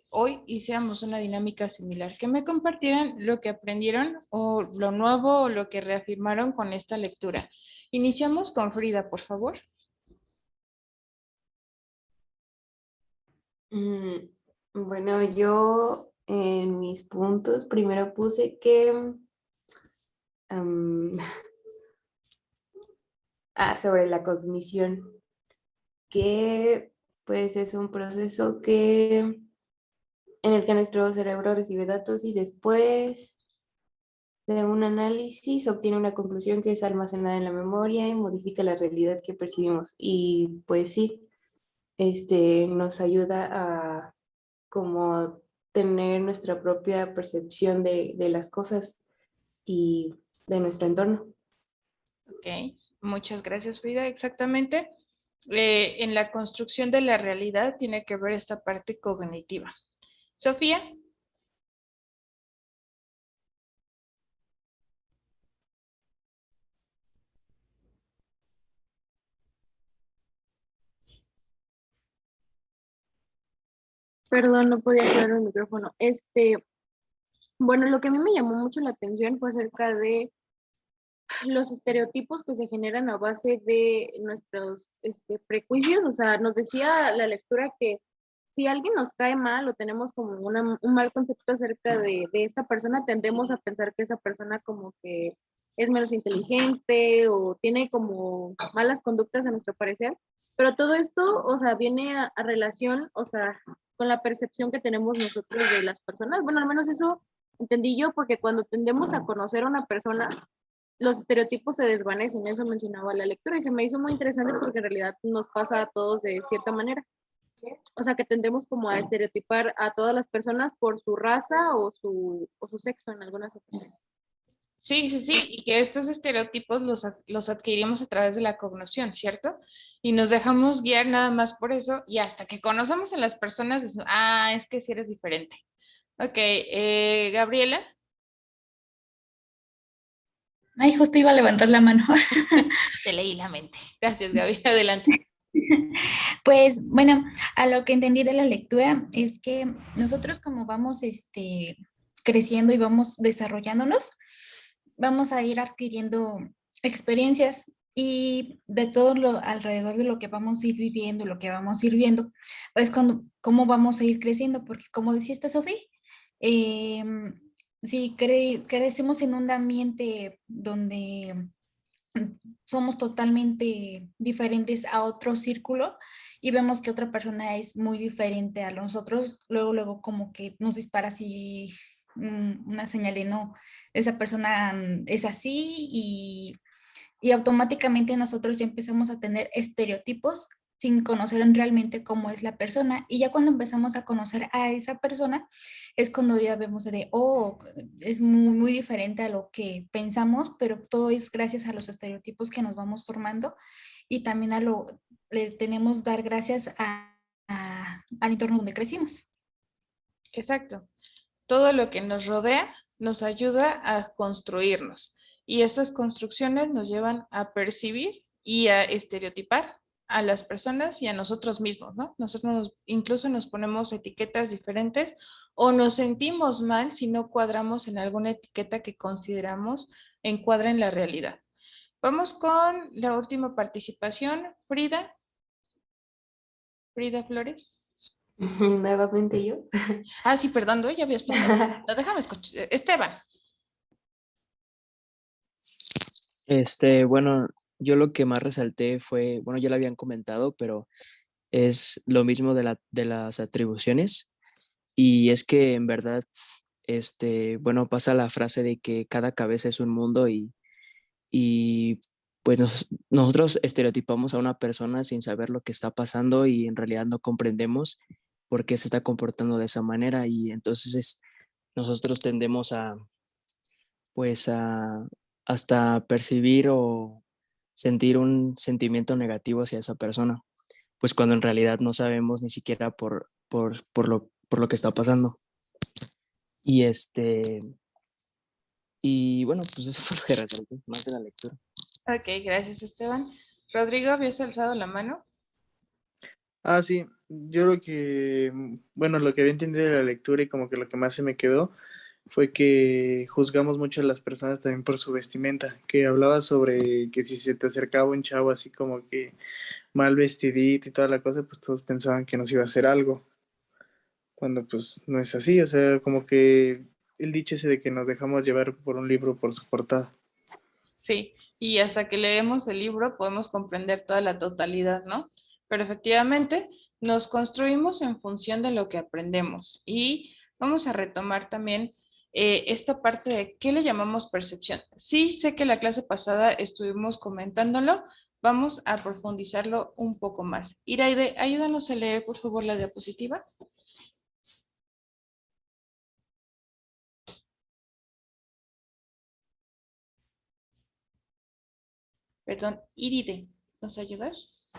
hoy hiciéramos una dinámica similar, que me compartieran lo que aprendieron o lo nuevo o lo que reafirmaron con esta lectura. Iniciamos con Frida, por favor. Bueno, yo en mis puntos primero puse que sobre la cognición, que pues es un proceso en el que nuestro cerebro recibe datos y después de un análisis obtiene una conclusión que es almacenada en la memoria y modifica la realidad que percibimos. Y pues sí, nos ayuda a como tener nuestra propia percepción de las cosas y de nuestro entorno. Ok, muchas gracias, Frida. Exactamente. En la construcción de la realidad tiene que ver esta parte cognitiva. Sofía. Perdón, no podía activar el micrófono. Bueno, lo que a mí me llamó mucho la atención fue acerca de los estereotipos que se generan a base de nuestros prejuicios. O sea, nos decía la lectura que si alguien nos cae mal o tenemos como un mal concepto acerca de esta persona, tendemos a pensar que esa persona como que es menos inteligente o tiene como malas conductas a nuestro parecer. Pero todo esto, o sea, viene a relación, o sea, con la percepción que tenemos nosotros de las personas. Bueno, al menos eso entendí yo, porque cuando tendemos a conocer a una persona, los estereotipos se desvanecen, eso mencionaba la lectura, y se me hizo muy interesante porque en realidad nos pasa a todos de cierta manera. O sea, que tendemos como a estereotipar a todas las personas por su raza o su sexo en algunas ocasiones. Sí, sí, sí, y que estos estereotipos los adquirimos a través de la cognición, ¿cierto? Y nos dejamos guiar nada más por eso y hasta que conocemos a las personas, decimos, ah, es que sí eres diferente. Ok, Gabriela. Ay, justo iba a levantar la mano. Te leí la mente. Gracias, Gaby. Adelante. Pues bueno, a lo que entendí de la lectura es que nosotros como vamos creciendo y vamos desarrollándonos, vamos a ir adquiriendo experiencias y de todo lo alrededor de lo que vamos a ir viviendo, lo que vamos a ir viendo, pues cómo vamos a ir creciendo, porque como decía esta Sofía, si crecemos en un ambiente donde somos totalmente diferentes a otro círculo y vemos que otra persona es muy diferente a nosotros, luego como que nos dispara así una señal de no, esa persona es así y automáticamente nosotros ya empezamos a tener estereotipos sin conocer realmente cómo es la persona. Y ya cuando empezamos a conocer a esa persona, es cuando ya vemos de, oh, es muy diferente a lo que pensamos, pero todo es gracias a los estereotipos que nos vamos formando y también le tenemos dar gracias al entorno donde crecimos. Exacto. Todo lo que nos rodea nos ayuda a construirnos y estas construcciones nos llevan a percibir y a estereotipar a las personas y a nosotros mismos, ¿no? Nosotros incluso nos ponemos etiquetas diferentes o nos sentimos mal si no cuadramos en alguna etiqueta que consideramos encuadra en la realidad. Vamos con la última participación, Frida. Frida Flores. Nuevamente yo. Ah, sí, perdón, ¿no? Ya habías pasado. No, déjame escuchar. Esteban. Bueno, yo lo que más resalté fue, bueno, ya lo habían comentado, pero es lo mismo de las atribuciones. Y es que en verdad, bueno, pasa la frase de que cada cabeza es un mundo y pues nosotros estereotipamos a una persona sin saber lo que está pasando y en realidad no comprendemos por qué se está comportando de esa manera y entonces nosotros tendemos pues hasta percibir o sentir un sentimiento negativo hacia esa persona, pues cuando en realidad no sabemos ni siquiera por lo que está pasando. Y y bueno, pues eso fue lo que resalté, más de la lectura. Ok, gracias, Esteban. Rodrigo, ¿habías alzado la mano? Sí, yo lo que, bueno, lo que había entendido de la lectura y como que lo que más se me quedó fue que juzgamos mucho a las personas también por su vestimenta, que hablaba sobre que si se te acercaba un chavo así como que mal vestidito y toda la cosa, pues todos pensaban que nos iba a hacer algo, cuando pues no es así, o sea, como que el dicho ese de que nos dejamos llevar por un libro por su portada. Sí, y hasta que leemos el libro podemos comprender toda la totalidad, ¿no? Pero efectivamente nos construimos en función de lo que aprendemos y vamos a retomar también esta parte de qué le llamamos percepción. Sí, sé que la clase pasada estuvimos comentándolo, vamos a profundizarlo un poco más. Iraide, ayúdanos a leer por favor la diapositiva. Perdón, Iride, ¿nos ayudas?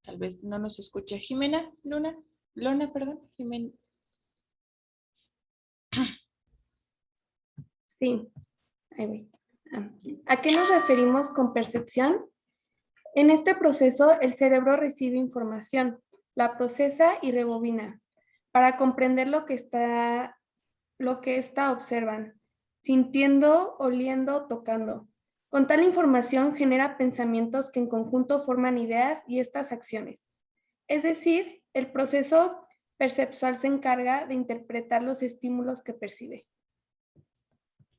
Tal vez no nos escucha Jimena, Lona, perdón, Jimena. Sí, ahí voy. ¿A qué nos referimos con percepción? En este proceso, el cerebro recibe información, la procesa y rebobina para comprender lo que ésta observan, sintiendo, oliendo, tocando. Con tal información genera pensamientos que en conjunto forman ideas y estas acciones. Es decir, el proceso perceptual se encarga de interpretar los estímulos que percibe.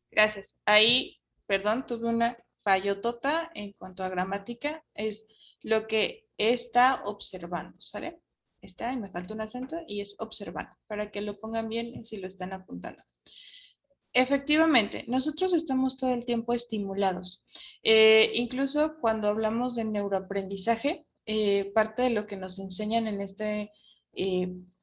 Gracias. Ahí, perdón, tuve una fallotota en cuanto a gramática. Es lo que está observando, ¿sale? Está, y me falta un acento, y es observando, para que lo pongan bien si lo están apuntando. Efectivamente, nosotros estamos todo el tiempo estimulados. Incluso cuando hablamos de neuroaprendizaje, parte de lo que nos enseñan en esta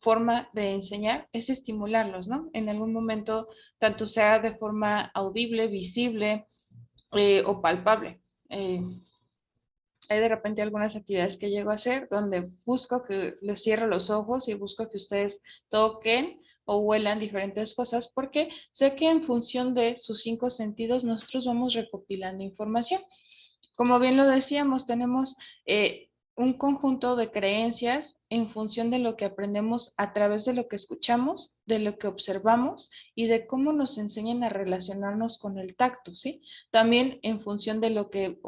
forma de enseñar es estimularlos, ¿no? En algún momento, tanto sea de forma audible, visible o palpable. Hay de repente algunas actividades que llego a hacer donde busco que les cierre los ojos y busco que ustedes toquen o huelan diferentes cosas porque sé que en función de sus 5 sentidos nosotros vamos recopilando información. Como bien lo decíamos, tenemos un conjunto de creencias en función de lo que aprendemos a través de lo que escuchamos, de lo que observamos y de cómo nos enseñan a relacionarnos con el tacto, ¿sí? También en función de lo que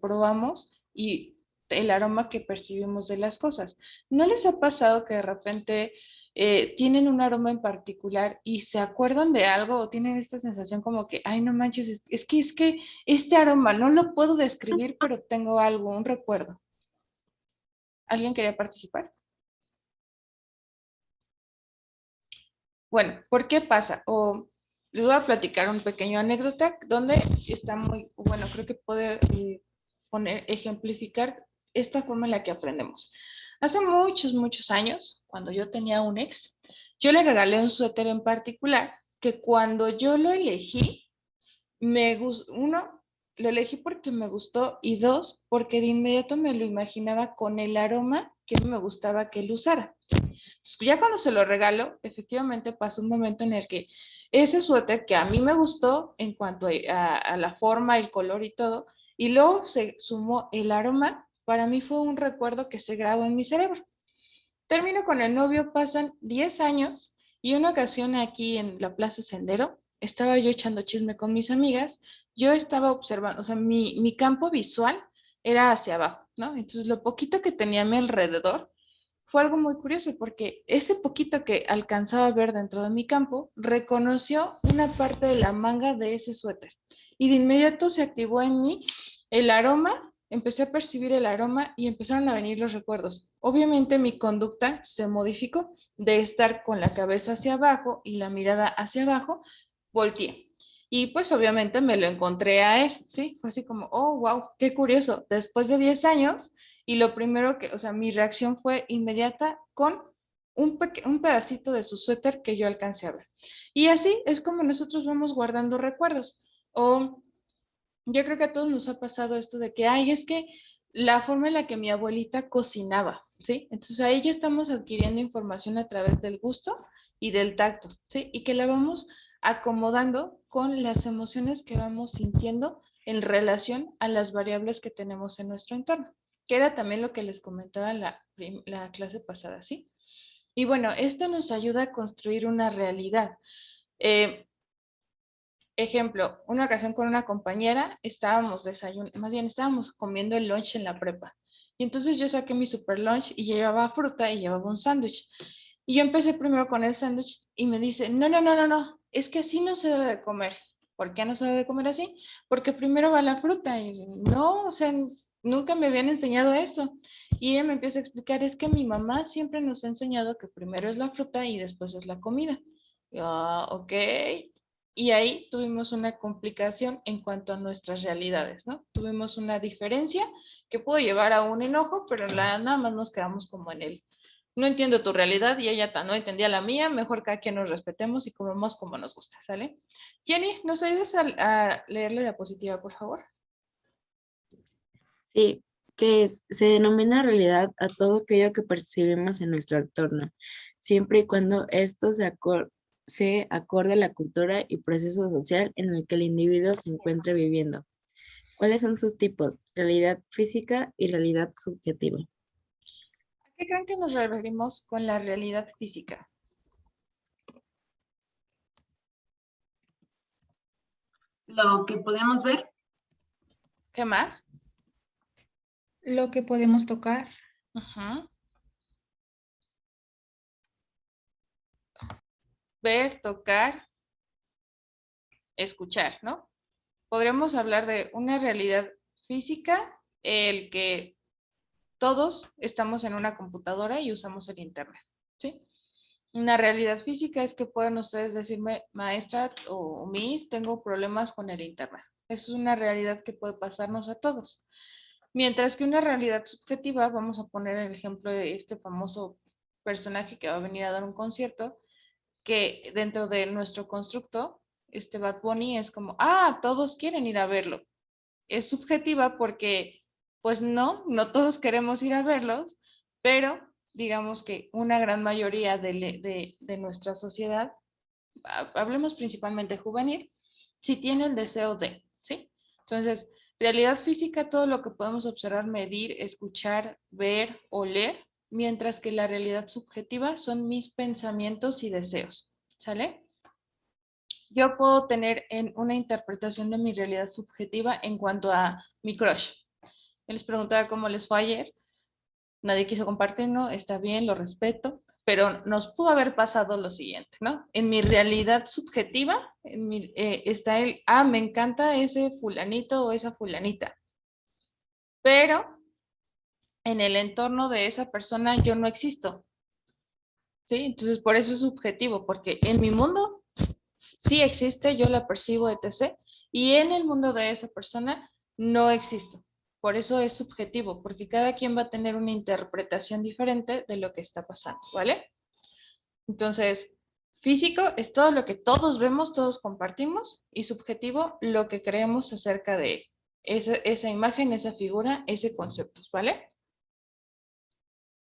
probamos y el aroma que percibimos de las cosas. ¿No les ha pasado que de repente tienen un aroma en particular y se acuerdan de algo o tienen esta sensación como que, ay, no manches, es que este aroma no lo puedo describir, pero tengo algo, un recuerdo? ¿Alguien quería participar? Bueno, ¿por qué pasa? O les voy a platicar un pequeño anécdota donde está muy, bueno, creo que puede ejemplificar esta forma en la que aprendemos. Hace muchos, muchos años, cuando yo tenía un ex, yo le regalé un suéter en particular que cuando yo lo elegí, me gustó, uno, lo elegí porque me gustó y dos, porque de inmediato me lo imaginaba con el aroma que me gustaba que él usara. Entonces, ya cuando se lo regalo, efectivamente pasó un momento en el que ese suéter que a mí me gustó en cuanto a la forma, el color y todo, y luego se sumó el aroma, para mí fue un recuerdo que se grabó en mi cerebro. Termino con el novio, pasan 10 años y una ocasión aquí en la Plaza Sendero, estaba yo echando chisme con mis amigas, yo estaba observando, o sea, mi campo visual era hacia abajo, ¿no? Entonces, lo poquito que tenía a mi alrededor fue algo muy curioso porque ese poquito que alcanzaba a ver dentro de mi campo reconoció una parte de la manga de ese suéter y de inmediato se activó en mí el aroma, empecé a percibir el aroma y empezaron a venir los recuerdos. Obviamente mi conducta se modificó de estar con la cabeza hacia abajo y la mirada hacia abajo, volteé. Y pues obviamente me lo encontré a él, ¿sí? Fue así como, oh, wow, qué curioso. Después de 10 años, y lo primero que, o sea, mi reacción fue inmediata con un pedacito de su suéter que yo alcancé a ver. Y así es como nosotros vamos guardando recuerdos. O yo creo que a todos nos ha pasado esto de que, ay, es que la forma en la que mi abuelita cocinaba, ¿sí? Entonces ahí ya estamos adquiriendo información a través del gusto y del tacto, ¿sí? Y que la vamos acomodando con las emociones que vamos sintiendo en relación a las variables que tenemos en nuestro entorno, que era también lo que les comentaba en la clase pasada, ¿sí? Y bueno, esto nos ayuda a construir una realidad. Ejemplo, una ocasión con una compañera estábamos más bien estábamos comiendo el lunch en la prepa. Y entonces yo saqué mi super lunch y llevaba fruta y llevaba un sándwich. Y yo empecé primero con el sándwich y me dice, no, no, no, no, no, es que así no se debe de comer. ¿Por qué no se debe de comer así? Porque primero va la fruta. Y yo, no, o sea, nunca me habían enseñado eso. Y ella me empieza a explicar, es que mi mamá siempre nos ha enseñado que primero es la fruta y después es la comida. Y yo, ok. Y ahí tuvimos una complicación en cuanto a nuestras realidades, ¿no? Tuvimos una diferencia que pudo llevar a un enojo, pero nada más nos quedamos como en el no entiendo tu realidad y ella no entendía la mía, mejor cada quien nos respetemos y comemos como nos gusta, ¿sale? Jenny, ¿nos ayudas a leer la diapositiva, por favor? Sí, se denomina realidad a todo aquello que percibimos en nuestro entorno, siempre y cuando esto se acorde a la cultura y proceso social en el que el individuo se encuentre viviendo. ¿Cuáles son sus tipos? Realidad física y realidad subjetiva. ¿A qué creen que nos referimos con la realidad física? Lo que podemos ver, ¿Qué más? Lo que podemos tocar, Ajá. Ver, tocar, escuchar, ¿no? Podríamos hablar de una realidad física, el que todos estamos en una computadora y usamos el internet, ¿sí? Una realidad física es que pueden ustedes decirme, maestra o Miss, tengo problemas con el internet. Es una realidad que puede pasarnos a todos. Mientras que una realidad subjetiva, vamos a poner el ejemplo de este famoso personaje que va a venir a dar un concierto, que dentro de nuestro constructo, este Bad Bunny es como, todos quieren ir a verlo. Es subjetiva porque, pues no todos queremos ir a verlos, pero digamos que una gran mayoría de nuestra sociedad, hablemos principalmente juvenil, sí tiene el deseo de, ¿sí? Entonces, realidad física, todo lo que podemos observar, medir, escuchar, ver, oler, mientras que la realidad subjetiva son mis pensamientos y deseos, ¿sale? Yo puedo tener una interpretación de mi realidad subjetiva en cuanto a mi crush. Yo les preguntaba cómo les fue ayer. Nadie quiso compartir, ¿no? Está bien, lo respeto, pero nos pudo haber pasado lo siguiente, ¿no? En mi realidad subjetiva está me encanta ese fulanito o esa fulanita, pero en el entorno de esa persona yo no existo, ¿sí? Entonces, por eso es subjetivo, porque en mi mundo sí existe, yo la percibo, etc. Y en el mundo de esa persona no existo. Por eso es subjetivo, porque cada quien va a tener una interpretación diferente de lo que está pasando, ¿vale? Entonces, físico es todo lo que todos vemos, todos compartimos, y subjetivo lo que creemos acerca de esa imagen, esa figura, ese concepto, ¿vale?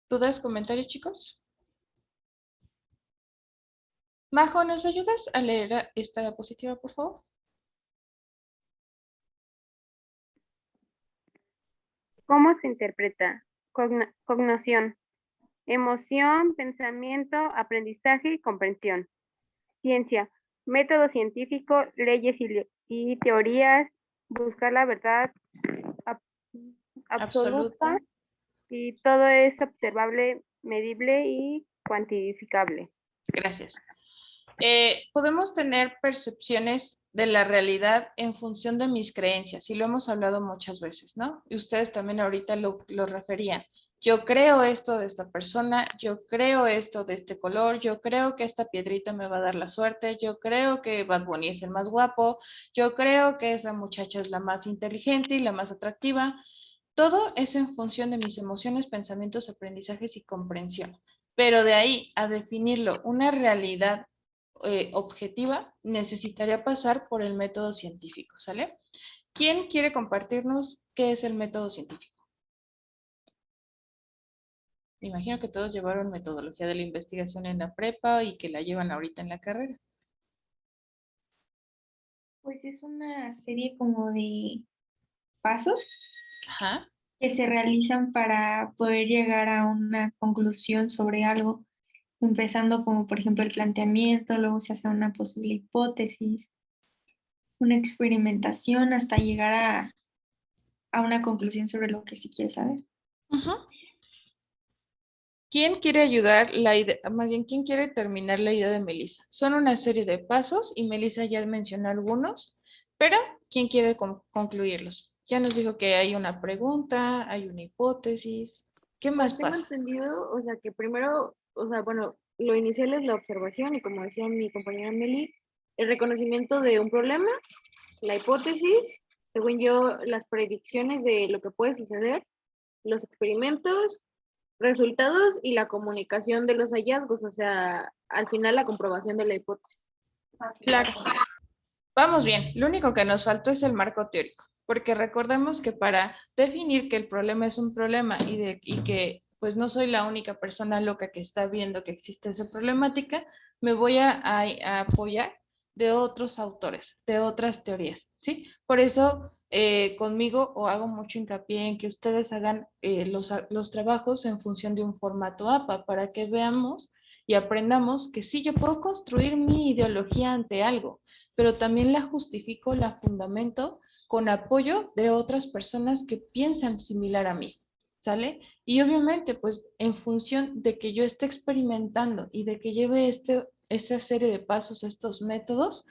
¿Dudas, comentarios, chicos? Majo, ¿nos ayudas a leer esta diapositiva, por favor? ¿Cómo se interpreta? Cognición, emoción, pensamiento, aprendizaje y comprensión. Ciencia, método científico, leyes y teorías, buscar la verdad absoluta y todo es observable, medible y cuantificable. Gracias. Podemos tener percepciones de la realidad en función de mis creencias, y lo hemos hablado muchas veces, ¿no? Y ustedes también ahorita lo referían. Yo creo esto de esta persona, yo creo esto de este color, yo creo que esta piedrita me va a dar la suerte, yo creo que Bad Bunny es el más guapo, yo creo que esa muchacha es la más inteligente y la más atractiva. Todo es en función de mis emociones, pensamientos, aprendizajes y comprensión. Pero de ahí a definirlo una realidad objetiva, necesitaría pasar por el método científico, ¿sale? ¿Quién quiere compartirnos qué es el método científico? Me imagino que todos llevaron metodología de la investigación en la prepa y que la llevan ahorita en la carrera. Pues es una serie como de pasos Ajá. que se realizan para poder llegar a una conclusión sobre algo, empezando como por ejemplo el planteamiento, luego se hace una posible hipótesis, una experimentación hasta llegar a una conclusión sobre lo que sí quiere saber. Ajá. ¿Quién quiere ayudar la idea, más bien, quién quiere terminar la idea de Melissa? Son una serie de pasos y Melissa ya mencionó algunos, pero ¿quién quiere concluirlos? Ya nos dijo que hay una pregunta, hay una hipótesis. ¿Qué más Pues tengo pasa? entendido, o sea, que primero, o sea, bueno, lo inicial es la observación y como decía mi compañera Meli, el reconocimiento de un problema, la hipótesis, según yo, las predicciones de lo que puede suceder, los experimentos, resultados y la comunicación de los hallazgos, o sea, al final la comprobación de la hipótesis. Claro. Vamos bien, lo único que nos faltó es el marco teórico, porque recordemos que para definir que el problema es un problema y que pues no soy la única persona loca que está viendo que existe esa problemática, me voy a apoyar de otros autores, de otras teorías, ¿sí? Por eso conmigo o hago mucho hincapié en que ustedes hagan los trabajos en función de un formato APA para que veamos y aprendamos que sí, yo puedo construir mi ideología ante algo, pero también la justifico, la fundamento con apoyo de otras personas que piensan similar a mí, ¿sale? Y obviamente, pues en función de que yo esté experimentando y de que lleve esta serie de pasos, estos métodos,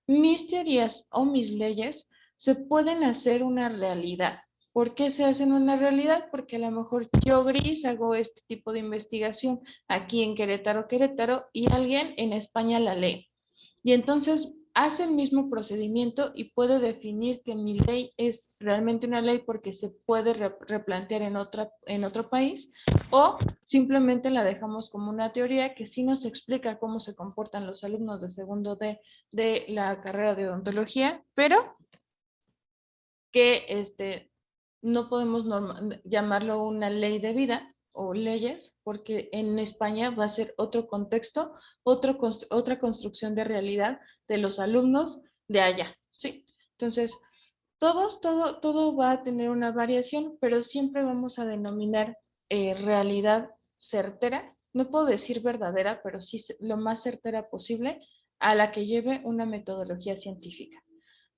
mis teorías o mis leyes se pueden hacer una realidad. ¿Por qué se hacen una realidad? Porque a lo mejor yo, Gris, hago este tipo de investigación aquí en Querétaro, y alguien en España la lee. Y entonces hace el mismo procedimiento y puede definir que mi ley es realmente una ley porque se puede replantear en otro país, o simplemente la dejamos como una teoría que sí nos explica cómo se comportan los alumnos de segundo de la carrera de odontología, pero que no podemos llamarlo una ley de vida o leyes, porque en España va a ser otro contexto, otra construcción de realidad de los alumnos de allá, ¿sí? Entonces, todo va a tener una variación, pero siempre vamos a denominar realidad certera, no puedo decir verdadera, pero sí lo más certera posible a la que lleve una metodología científica.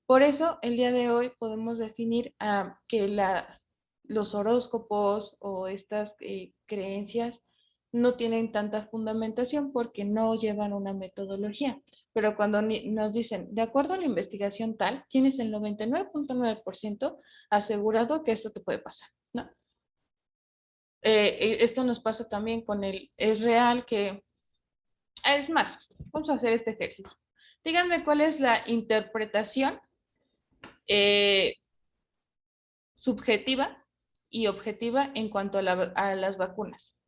Por eso, el día de hoy podemos definir que los horóscopos o estas creencias no tienen tanta fundamentación porque no llevan una metodología. Pero cuando nos dicen, de acuerdo a la investigación tal, tienes el 99.9% asegurado que esto te puede pasar, ¿no? Esto nos pasa también con es real que, es más, vamos a hacer este ejercicio. Díganme cuál es la interpretación eh, subjetiva y objetiva en cuanto a las vacunas.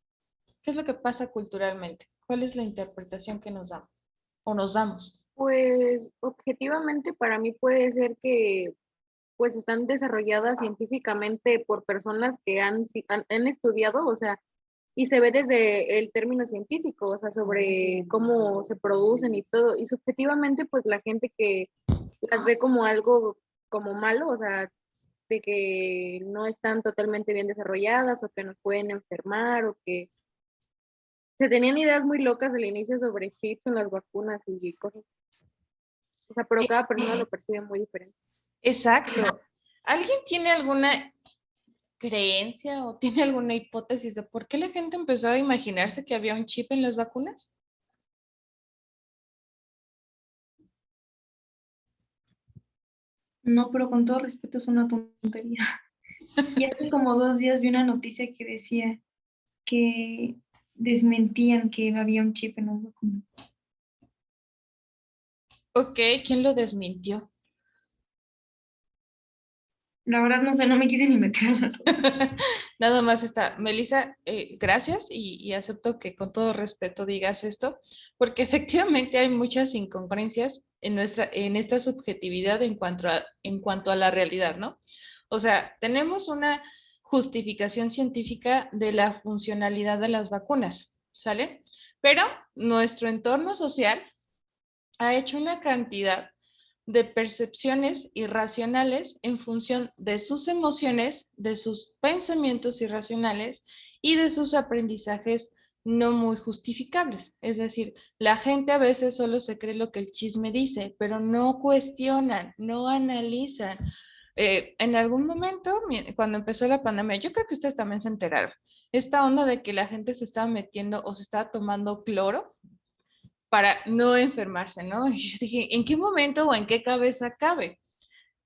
¿Qué es lo que pasa culturalmente? ¿Cuál es la interpretación que nos damos o nos damos? Pues objetivamente para mí puede ser que pues están desarrolladas científicamente por personas que han estudiado, o sea, y se ve desde el término científico, o sea, sobre cómo se producen y todo, y subjetivamente pues la gente que las ve como algo como malo, o sea, de que no están totalmente bien desarrolladas o que nos pueden enfermar o que se tenían ideas muy locas al inicio sobre chips en las vacunas y cosas. O sea, pero cada persona lo percibe muy diferente. Exacto. ¿Alguien tiene alguna creencia o tiene alguna hipótesis de por qué la gente empezó a imaginarse que había un chip en las vacunas? No, pero con todo respeto es una tontería. Y hace como 2 días vi una noticia que decía que desmentían que había un chip en las vacunas. Ok, ¿quién lo desmintió? La verdad no sé, no me quise ni meter a la Nada más está. Melissa, gracias y acepto que con todo respeto digas esto, porque efectivamente hay muchas incongruencias en esta subjetividad en cuanto a la realidad, ¿no? O sea, tenemos una justificación científica de la funcionalidad de las vacunas, ¿sale? Pero nuestro entorno social ha hecho una cantidad de percepciones irracionales en función de sus emociones, de sus pensamientos irracionales y de sus aprendizajes no muy justificables. Es decir, la gente a veces solo se cree lo que el chisme dice, pero no cuestionan, no analizan. En algún momento, cuando empezó la pandemia, yo creo que ustedes también se enteraron, esta onda de que la gente se estaba metiendo o se estaba tomando cloro para no enfermarse, ¿no? Y yo dije, ¿en qué momento o en qué cabeza cabe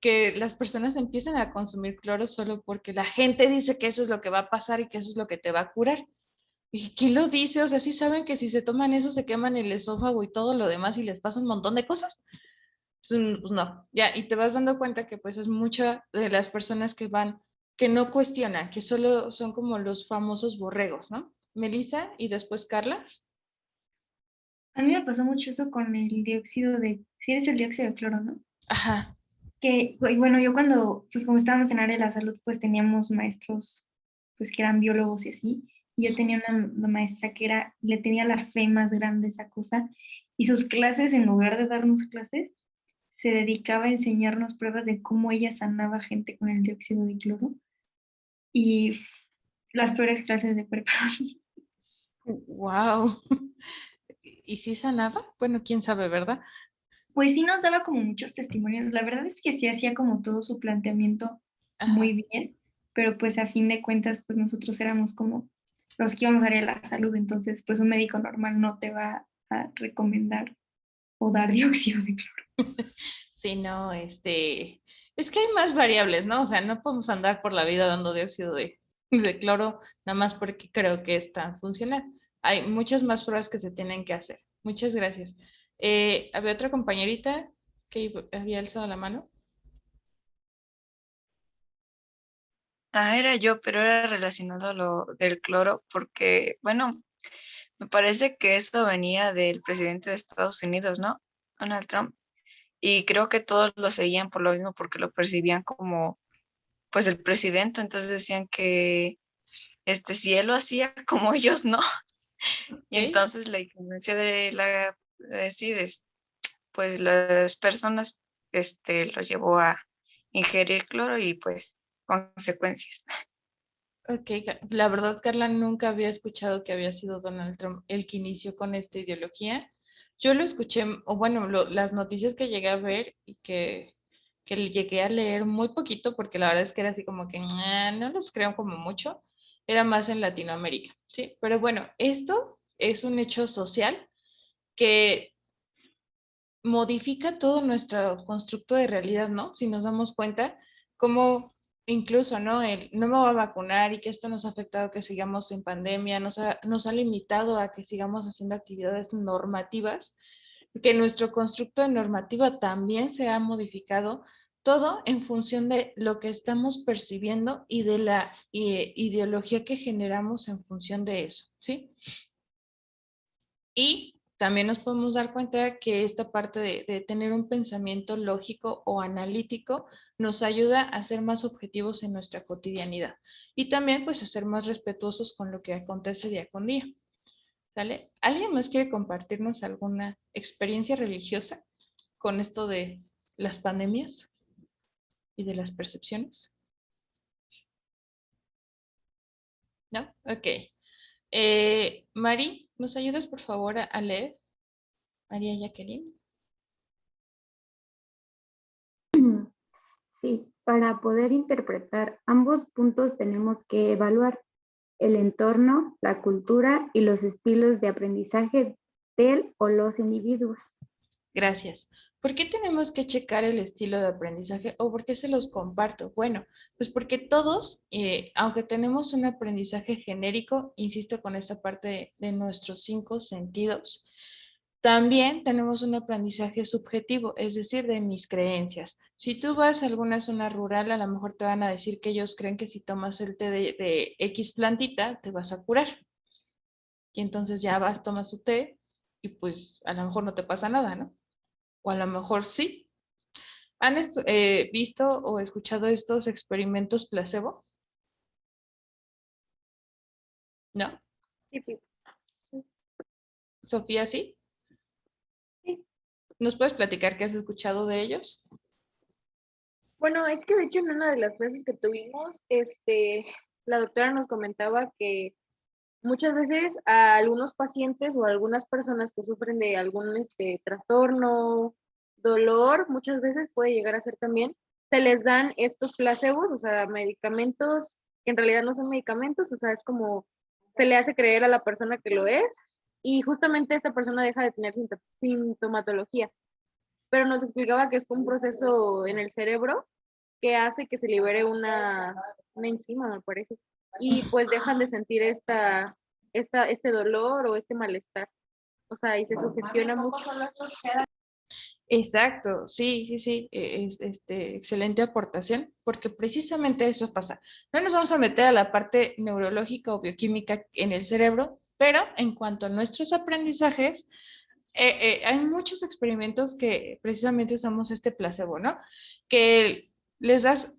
que las personas empiecen a consumir cloro solo porque la gente dice que eso es lo que va a pasar y que eso es lo que te va a curar? ¿Y quién lo dice? O sea, sí saben que si se toman eso se queman el esófago y todo lo demás y les pasa un montón de cosas. Pues no, ya, y te vas dando cuenta que pues es mucha de las personas que van, que no cuestionan, que solo son como los famosos borregos, ¿no? Melissa y después Carla. A mí me pasó mucho eso con el dióxido de, si eres el dióxido de cloro, ¿no? Ajá. Que, y bueno, yo cuando, pues como estábamos en área de la salud, pues teníamos maestros, pues que eran biólogos y así. Y yo tenía una maestra que era, le tenía la fe más grande a esa cosa. Y sus clases, en lugar de darnos clases, se dedicaba a enseñarnos pruebas de cómo ella sanaba gente con el dióxido de cloro. Y las peores clases de prepa. Wow. ¿Y si sanaba? Bueno, quién sabe, ¿verdad? Pues sí nos daba como muchos testimonios. La verdad es que sí hacía como todo su planteamiento Ajá. muy bien, pero pues a fin de cuentas, pues nosotros éramos como los que íbamos a área de la salud, entonces pues un médico normal no te va a recomendar o dar dióxido de cloro. Sí, no, es que hay más variables, ¿no? O sea, no podemos andar por la vida dando dióxido de cloro, nada más porque creo que es tan funcional. Hay muchas más pruebas que se tienen que hacer. Muchas gracias. Había otra compañerita que había alzado la mano. Ah, era yo, pero era relacionado a lo del cloro, porque, bueno, me parece que eso venía del presidente de Estados Unidos, ¿no? Donald Trump. Y creo que todos lo seguían por lo mismo, porque lo percibían como, pues, el presidente. Entonces decían que, si él lo hacía como ellos, no. Y ¿Ok? entonces la influencia de sí, pues, las personas, lo llevó a ingerir cloro y, pues, consecuencias. Ok, la verdad, Carla, nunca había escuchado que había sido Donald Trump el que inició con esta ideología. Yo lo escuché, o bueno, las noticias que llegué a ver y que le llegué a leer muy poquito, porque la verdad es que era así como que no los creo como mucho, era más en Latinoamérica, ¿sí? Pero bueno, esto es un hecho social que modifica todo nuestro constructo de realidad, ¿no? Si nos damos cuenta, como incluso, ¿no? El no me voy a vacunar y que esto nos ha afectado que sigamos en pandemia, nos ha limitado a que sigamos haciendo actividades normativas, que nuestro constructo de normativa también se ha modificado, todo en función de lo que estamos percibiendo y de la ideología que generamos en función de eso, ¿sí? Y también nos podemos dar cuenta que esta parte de tener un pensamiento lógico o analítico nos ayuda a ser más objetivos en nuestra cotidianidad y también pues a ser más respetuosos con lo que acontece día con día. ¿Sale? ¿Alguien más quiere compartirnos alguna experiencia religiosa con esto de las pandemias y de las percepciones? ¿No? Ok. Mari, ¿nos ayudas por favor a leer? María Jacqueline. Sí, para poder interpretar ambos puntos tenemos que evaluar el entorno, la cultura y los estilos de aprendizaje del o los individuos. Gracias. ¿Por qué tenemos que checar el estilo de aprendizaje o por qué se los comparto? Bueno, pues porque todos, aunque tenemos un aprendizaje genérico, insisto con esta parte de nuestros 5 sentidos, también tenemos un aprendizaje subjetivo, es decir, de mis creencias. Si tú vas a alguna zona rural, a lo mejor te van a decir que ellos creen que si tomas el té de X plantita, te vas a curar. Y entonces ya vas, tomas tu té y pues a lo mejor no te pasa nada, ¿no? O a lo mejor sí. ¿Han visto o escuchado estos experimentos placebo? ¿No? Sí, sí, Sofía, sí. sí. ¿Nos puedes platicar qué has escuchado de ellos? Bueno, es que de hecho en una de las clases que tuvimos, la doctora nos comentaba que muchas veces a algunos pacientes o a algunas personas que sufren de algún trastorno, dolor, muchas veces puede llegar a ser también, se les dan estos placebos, o sea, medicamentos que en realidad no son medicamentos, o sea, es como se le hace creer a la persona que lo es y justamente esta persona deja de tener sintomatología. Pero nos explicaba que es un proceso en el cerebro que hace que se libere una enzima, me parece, y pues dejan de sentir este dolor o este malestar. O sea, y se sugestiona mucho. Exacto, sí, sí, sí, es excelente aportación, porque precisamente eso pasa. No nos vamos a meter a la parte neurológica o bioquímica en el cerebro, pero en cuanto a nuestros aprendizajes, hay muchos experimentos que precisamente usamos este placebo, ¿no? Que les das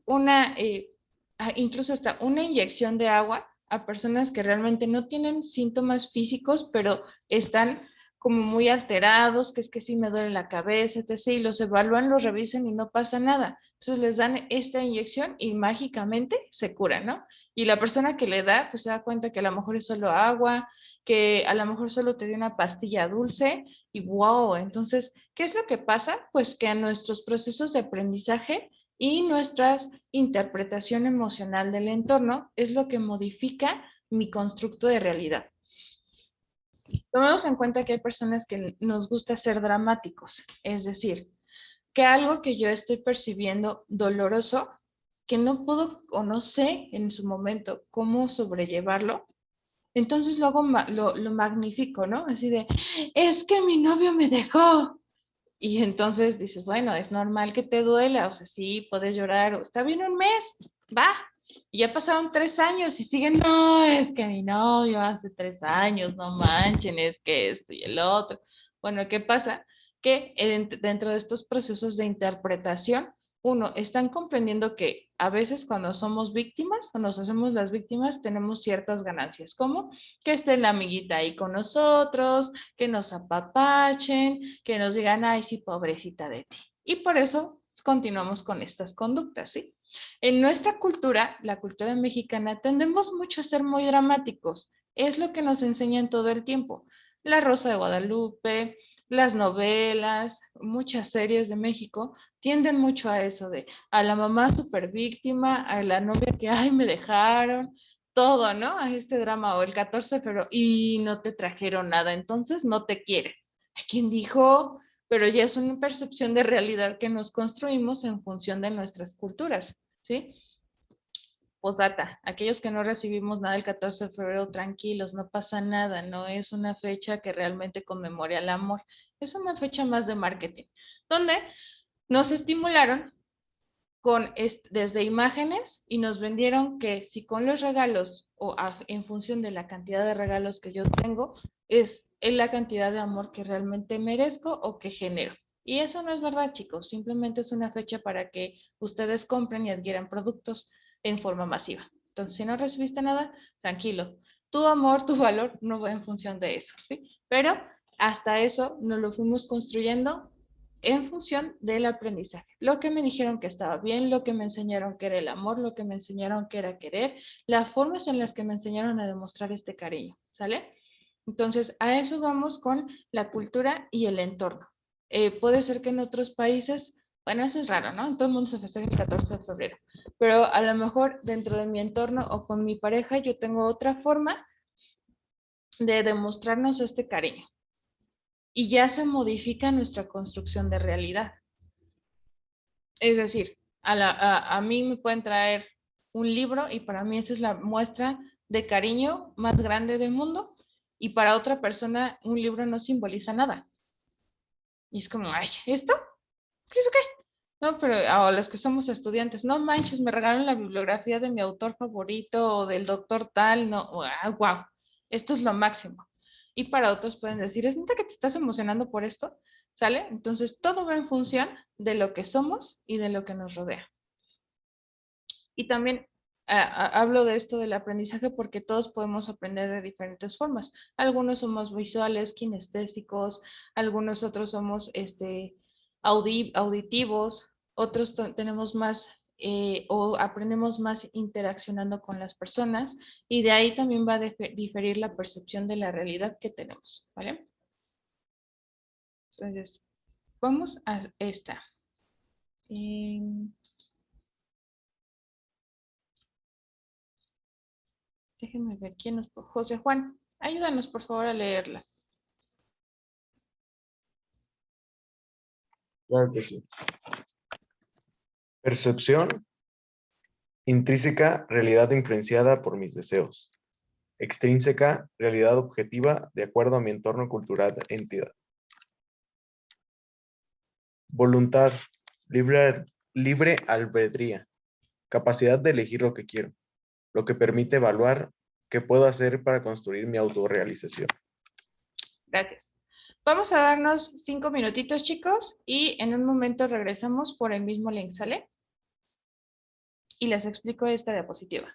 incluso hasta una inyección de agua a personas que realmente no tienen síntomas físicos, pero están como muy alterados, que es que sí me duele la cabeza, etc. Y los evalúan, los revisan y no pasa nada. Entonces les dan esta inyección y mágicamente se cura, ¿no? Y la persona que le da, pues se da cuenta que a lo mejor es solo agua, que a lo mejor solo te dio una pastilla dulce y wow, entonces, ¿qué es lo que pasa? Pues que a nuestros procesos de aprendizaje y nuestra interpretación emocional del entorno es lo que modifica mi constructo de realidad. Tomemos en cuenta que hay personas que nos gusta ser dramáticos, es decir, que algo que yo estoy percibiendo doloroso, que no puedo o no sé en su momento cómo sobrellevarlo, entonces luego lo magnifico, ¿no? Así de, es que mi novio me dejó. Y entonces dices, bueno, es normal que te duela, o sea, sí, puedes llorar, o está bien un mes, va. Y ya pasaron 3 años y siguen, no, es que mi novio hace 3 años, no manchen, es que esto y el otro. Bueno, ¿qué pasa? Que dentro de estos procesos de interpretación, uno, están comprendiendo que a veces cuando somos víctimas o nos hacemos las víctimas, tenemos ciertas ganancias, como que esté la amiguita ahí con nosotros, que nos apapachen, que nos digan, ay, sí, pobrecita de ti. Y por eso continuamos con estas conductas, ¿sí? En nuestra cultura, la cultura mexicana, tendemos mucho a ser muy dramáticos. Es lo que nos enseñan todo el tiempo. La Rosa de Guadalupe, las novelas, muchas series de México tienden mucho a eso de a la mamá super víctima, a la novia que, ay, me dejaron, todo, ¿no? A este drama o el 14 de febrero y no te trajeron nada, entonces no te quieren. ¿Quién dijo? Pero ya es una percepción de realidad que nos construimos en función de nuestras culturas, ¿sí? Postdata, aquellos que no recibimos nada el 14 de febrero, tranquilos, no pasa nada, no es una fecha que realmente conmemore al amor, es una fecha más de marketing, donde nos estimularon desde imágenes y nos vendieron que si con los regalos o en función de la cantidad de regalos que yo tengo, es la cantidad de amor que realmente merezco o que genero. Y eso no es verdad, chicos, simplemente es una fecha para que ustedes compren y adquieran productos en forma masiva. Entonces, si no recibiste nada, tranquilo. Tu amor, tu valor no va en función de eso, ¿sí? Pero hasta eso nos lo fuimos construyendo en función del aprendizaje. Lo que me dijeron que estaba bien, lo que me enseñaron que era el amor, lo que me enseñaron que era querer, las formas en las que me enseñaron a demostrar este cariño, ¿sale? Entonces, a eso vamos con la cultura y el entorno. Puede ser que en otros países, bueno, eso es raro, ¿no? En todo el mundo se festeja el 14 de febrero, pero a lo mejor dentro de mi entorno o con mi pareja yo tengo otra forma de demostrarnos este cariño y ya se modifica nuestra construcción de realidad. Es decir, a mí me pueden traer un libro y para mí esa es la muestra de cariño más grande del mundo y para otra persona un libro no simboliza nada. Y es como, ay, ¿esto? ¿Qué es o qué? No, pero a los que somos estudiantes, no manches, me regalaron la bibliografía de mi autor favorito o del doctor tal, no, wow, esto es lo máximo. Y para otros pueden decir, ¿es neta que te estás emocionando por esto? ¿Sale? Entonces todo va en función de lo que somos y de lo que nos rodea. Y también hablo de esto del aprendizaje porque todos podemos aprender de diferentes formas. Algunos somos visuales, kinestésicos, algunos otros somos auditivos, otros tenemos más o aprendemos más interaccionando con las personas y de ahí también va a diferir la percepción de la realidad que tenemos, ¿vale? Entonces, vamos a esta. Déjenme ver quién nos... José Juan, ayúdanos por favor a leerla. Claro que sí. Percepción intrínseca, realidad influenciada por mis deseos. Extrínseca, realidad objetiva de acuerdo a mi entorno cultural e entidad. Voluntad, libre albedría, capacidad de elegir lo que quiero, lo que permite evaluar qué puedo hacer para construir mi autorrealización. Gracias. Vamos a darnos 5 minutitos, chicos, y en un momento regresamos por el mismo link, ¿sale? Y les explico esta diapositiva.